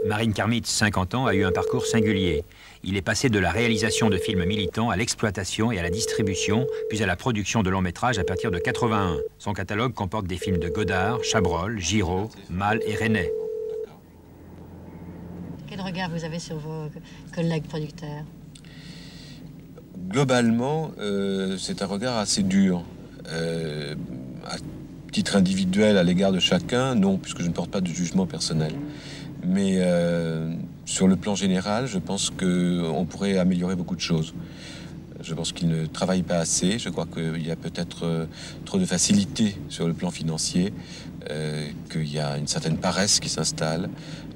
Marine Karmitz, 50 ans, a eu un parcours singulier. Il est passé de la réalisation de films militants à l'exploitation et à la distribution, puis à la production de longs métrages à partir de 81. Son catalogue comporte des films de Godard, Chabrol, Giraud, Malle et Resnais. Quel regard vous avez sur vos collègues producteurs? Globalement, c'est un regard assez dur. À titre individuel, à l'égard de chacun, non, puisque je ne porte pas de jugement personnel. Mais sur le plan général, je pense qu'on pourrait améliorer beaucoup de choses. Je pense qu'ils ne travaillent pas assez. Je crois qu'il y a peut-être trop de facilité sur le plan financier, qu'il y a une certaine paresse qui s'installe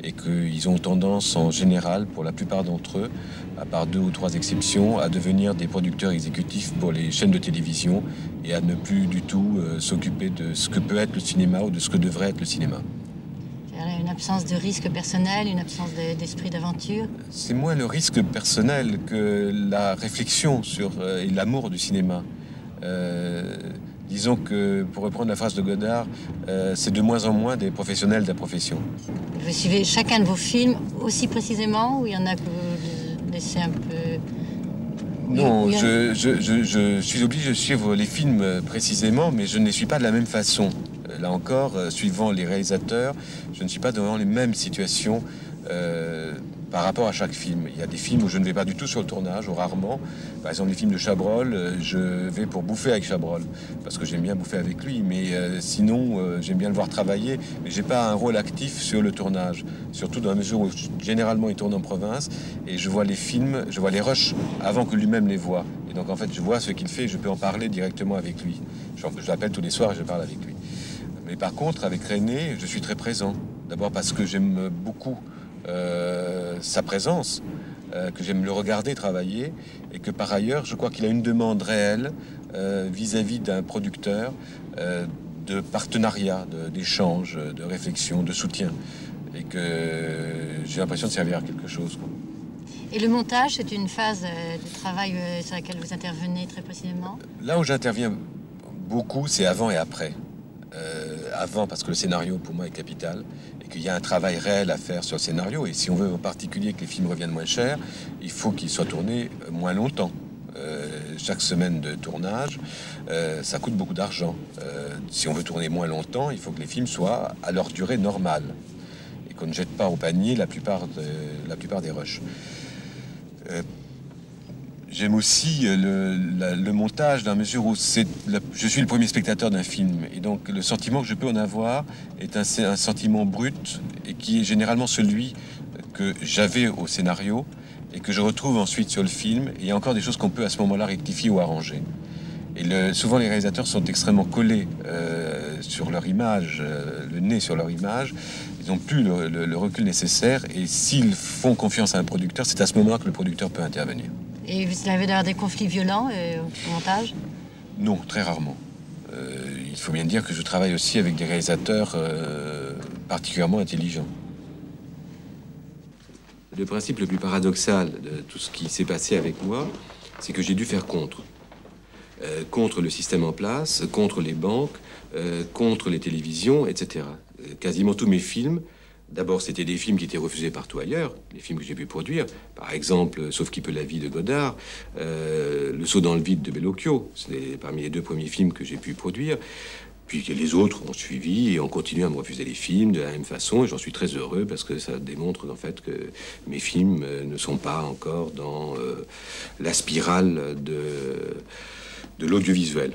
et qu'ils ont tendance en général, pour la plupart d'entre eux, à part 2 ou 3 exceptions, à devenir des producteurs exécutifs pour les chaînes de télévision et à ne plus du tout s'occuper de ce que peut être le cinéma ou de ce que devrait être le cinéma. Une absence de risque personnel, une absence d'esprit d'aventure? C'est moins le risque personnel que la réflexion sur et l'amour du cinéma. Disons que, pour reprendre la phrase de Godard, c'est de moins en moins des professionnels de la profession. Vous suivez chacun de vos films aussi précisément, ou il y en a que vous laissez un peu... Non, je suis obligé de suivre les films précisément, mais je ne les suis pas de la même façon. Là encore, suivant les réalisateurs, je ne suis pas devant les mêmes situations par rapport à chaque film. Il y a des films où je ne vais pas du tout sur le tournage, ou rarement. Par exemple, les films de Chabrol, je vais pour bouffer avec Chabrol, parce que j'aime bien bouffer avec lui. Mais sinon, j'aime bien le voir travailler, mais j'ai pas un rôle actif sur le tournage. Surtout dans la mesure où généralement il tourne en province, et je vois les films, je vois les rushs avant que lui-même les voie. Et donc en fait, je vois ce qu'il fait et je peux en parler directement avec lui. Je l'appelle tous les soirs et je parle avec lui. Mais par contre, avec René, je suis très présent. D'abord parce que j'aime beaucoup sa présence, que j'aime le regarder travailler, et que par ailleurs, je crois qu'il a une demande réelle vis-à-vis d'un producteur de partenariat, d'échange, de réflexion, de soutien, et que j'ai l'impression de servir à quelque chose, quoi. Et le montage, c'est une phase de travail sur laquelle vous intervenez très précisément? Là où j'interviens beaucoup, c'est avant et après. Avant, parce que le scénario pour moi est capital et qu'il y a un travail réel à faire sur le scénario, et si on veut en particulier que les films reviennent moins cher, il faut qu'ils soient tournés moins longtemps. Chaque semaine de tournage, ça coûte beaucoup d'argent. Si on veut tourner moins longtemps, il faut que les films soient à leur durée normale et qu'on ne jette pas au panier la plupart des rushs. J'aime aussi le montage, dans la mesure où je suis le premier spectateur d'un film. Et donc le sentiment que je peux en avoir est un sentiment brut, et qui est généralement celui que j'avais au scénario et que je retrouve ensuite sur le film. Et il y a encore des choses qu'on peut à ce moment-là rectifier ou arranger. Et souvent les réalisateurs sont extrêmement collés sur leur image, le nez sur leur image. Ils n'ont plus le recul nécessaire. Et s'ils font confiance à un producteur, c'est à ce moment-là que le producteur peut intervenir. Et vous avez d'ailleurs des conflits violents au montage? Non, très rarement. Il faut bien dire que je travaille aussi avec des réalisateurs particulièrement intelligents. Le principe le plus paradoxal de tout ce qui s'est passé avec moi, c'est que j'ai dû faire contre. Contre le système en place, contre les banques, contre les télévisions, etc. Quasiment tous mes films, d'abord, c'était des films qui étaient refusés partout ailleurs, les films que j'ai pu produire. Par exemple, Sauf qui peut la vie de Godard, Le saut dans le vide de Bellocchio. C'est parmi les 2 premiers films que j'ai pu produire. Puis les autres ont suivi et ont continué à me refuser les films de la même façon. Et j'en suis très heureux parce que ça démontre en fait que mes films ne sont pas encore dans la spirale de l'audiovisuel.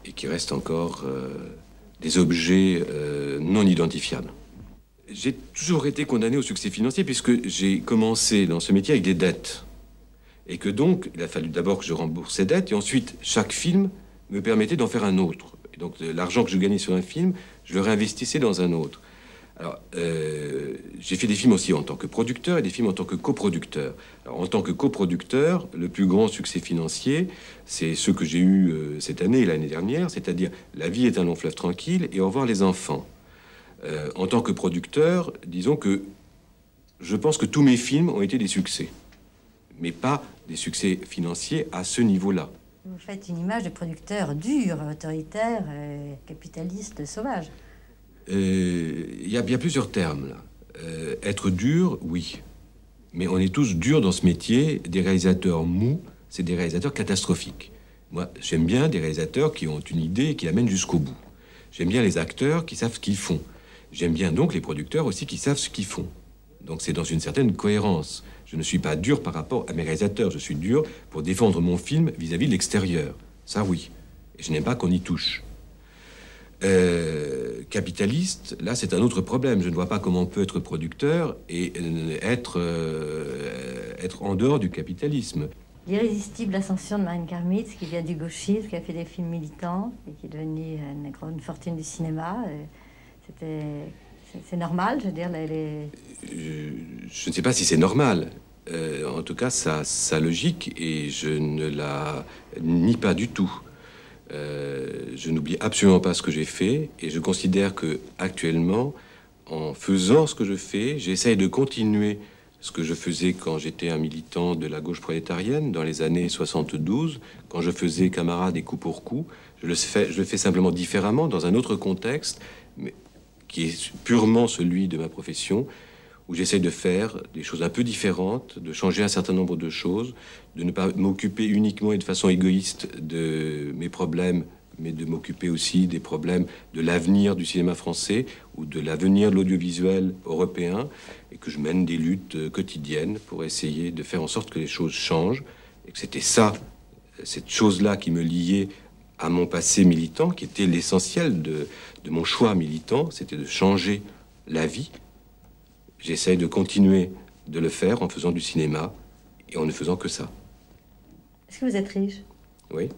Et qui restent encore des objets non identifiables. J'ai toujours été condamné au succès financier puisque j'ai commencé dans ce métier avec des dettes. Et que donc, il a fallu d'abord que je rembourse ces dettes et ensuite, chaque film me permettait d'en faire un autre. Et donc, l'argent que je gagnais sur un film, je le réinvestissais dans un autre. Alors, j'ai fait des films aussi en tant que producteur et des films en tant que coproducteur. Alors, en tant que coproducteur, le plus grand succès financier, c'est ce que j'ai eu cette année et l'année dernière, c'est-à-dire La vie est un long fleuve tranquille et Au revoir les enfants. En tant que producteur, disons que je pense que tous mes films ont été des succès, mais pas des succès financiers à ce niveau-là. Vous faites une image de producteur dur, autoritaire, capitaliste, sauvage. Il y a bien plusieurs termes, là. Être dur, oui. Mais on est tous durs dans ce métier. Des réalisateurs mous, c'est des réalisateurs catastrophiques. Moi, j'aime bien des réalisateurs qui ont une idée et qui l'amènent jusqu'au bout. J'aime bien les acteurs qui savent ce qu'ils font. J'aime bien donc les producteurs aussi qui savent ce qu'ils font. Donc c'est dans une certaine cohérence. Je ne suis pas dur par rapport à mes réalisateurs. Je suis dur pour défendre mon film vis-à-vis de l'extérieur. Ça, oui. Et je n'aime pas qu'on y touche. Capitaliste, là, c'est un autre problème. Je ne vois pas comment on peut être producteur et être en dehors du capitalisme. L'irrésistible ascension de Marine Karmitz, qui vient du gauchisme, qui a fait des films militants et qui est devenue une grande fortune du cinéma. C'est normal, je veux dire. Je ne sais pas si c'est normal. En tout cas, sa logique, et je ne la nie pas du tout. Je n'oublie absolument pas ce que j'ai fait, et je considère que actuellement, en faisant ce que je fais, j'essaye de continuer ce que je faisais quand j'étais un militant de la gauche prolétarienne dans les années 72, quand je faisais camarades et coup pour coup. Je le fais simplement différemment, dans un autre contexte, mais qui est purement celui de ma profession, où j'essaie de faire des choses un peu différentes, de changer un certain nombre de choses, de ne pas m'occuper uniquement et de façon égoïste de mes problèmes, mais de m'occuper aussi des problèmes de l'avenir du cinéma français ou de l'avenir de l'audiovisuel européen, et que je mène des luttes quotidiennes pour essayer de faire en sorte que les choses changent, et que c'était ça, cette chose-là qui me liait à mon passé militant, qui était l'essentiel de mon choix militant, c'était de changer la vie. J'essaye de continuer de le faire en faisant du cinéma et en ne faisant que ça. Est-ce que vous êtes riche? Oui.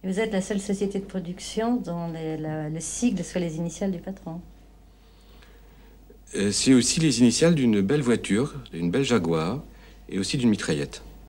Et vous êtes la seule société de production dont le sigle soit les initiales du patron. C'est aussi les initiales d'une belle voiture, d'une belle Jaguar et aussi d'une mitraillette.